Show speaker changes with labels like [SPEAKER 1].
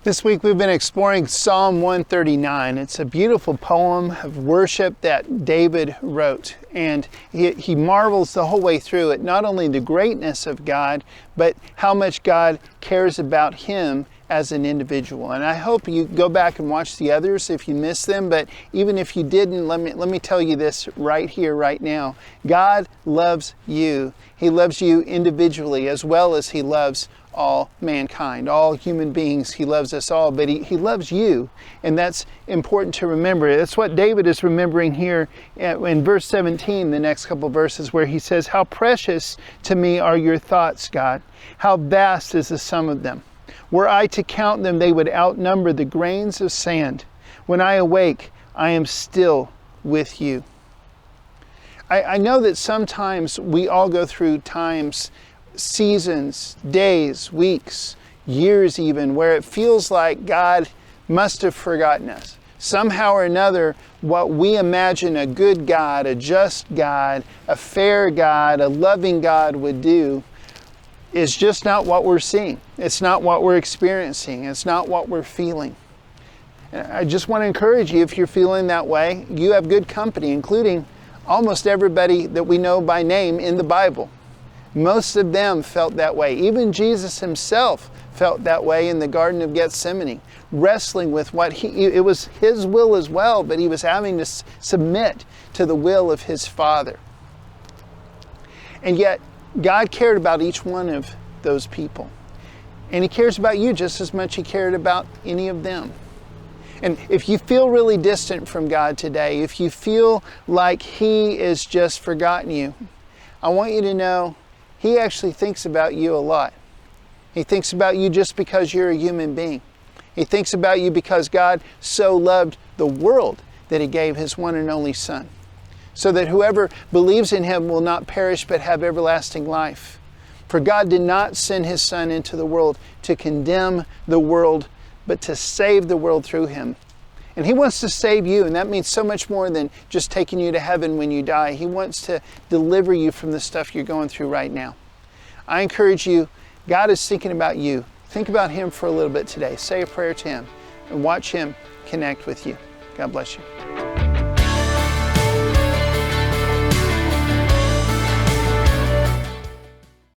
[SPEAKER 1] This week we've been exploring Psalm 139. It's a beautiful poem of worship that David wrote, and he marvels the whole way through it, not only the greatness of God, but how much God cares about him as an individual. And I hope you go back and watch the others if you missed them, but even if you didn't, let me tell you this right here, right now. God loves you. He loves you individually as well as he loves all mankind, all human beings. He loves us all, but he loves you, and that's important to remember. That's what David is remembering here in verse 17, the next couple verses, where he says, "How precious to me are your thoughts, God. How vast is the sum of them. Were I to count them, they would outnumber the grains of sand. When I awake, I am still with you." I know that sometimes we all go through times, seasons, days, weeks, years even, where it feels like God must have forgotten us. Somehow or another, what we imagine a good God, a just God, a fair God, a loving God would do is just not what we're seeing. It's not what we're experiencing. It's not what we're feeling. I just want to encourage you, if you're feeling that way, you have good company, including almost everybody that we know by name in the Bible. Most of them felt that way. Even Jesus himself felt that way in the Garden of Gethsemane, wrestling with it was his will as well, but he was having to submit to the will of his Father. And yet, God cared about each one of those people. And he cares about you just as much as he cared about any of them. And if you feel really distant from God today, if you feel like he is just forgotten you, I want you to know he actually thinks about you a lot. He thinks about you just because you're a human being. He thinks about you because God so loved the world that he gave his one and only Son, so that whoever believes in him will not perish but have everlasting life. For God did not send his Son into the world to condemn the world, but to save the world through him. And he wants to save you, and that means so much more than just taking you to heaven when you die. He wants to deliver you from the stuff you're going through right now. I encourage you, God is thinking about you. Think about him for a little bit today. Say a prayer to him and watch him connect with you. God bless you.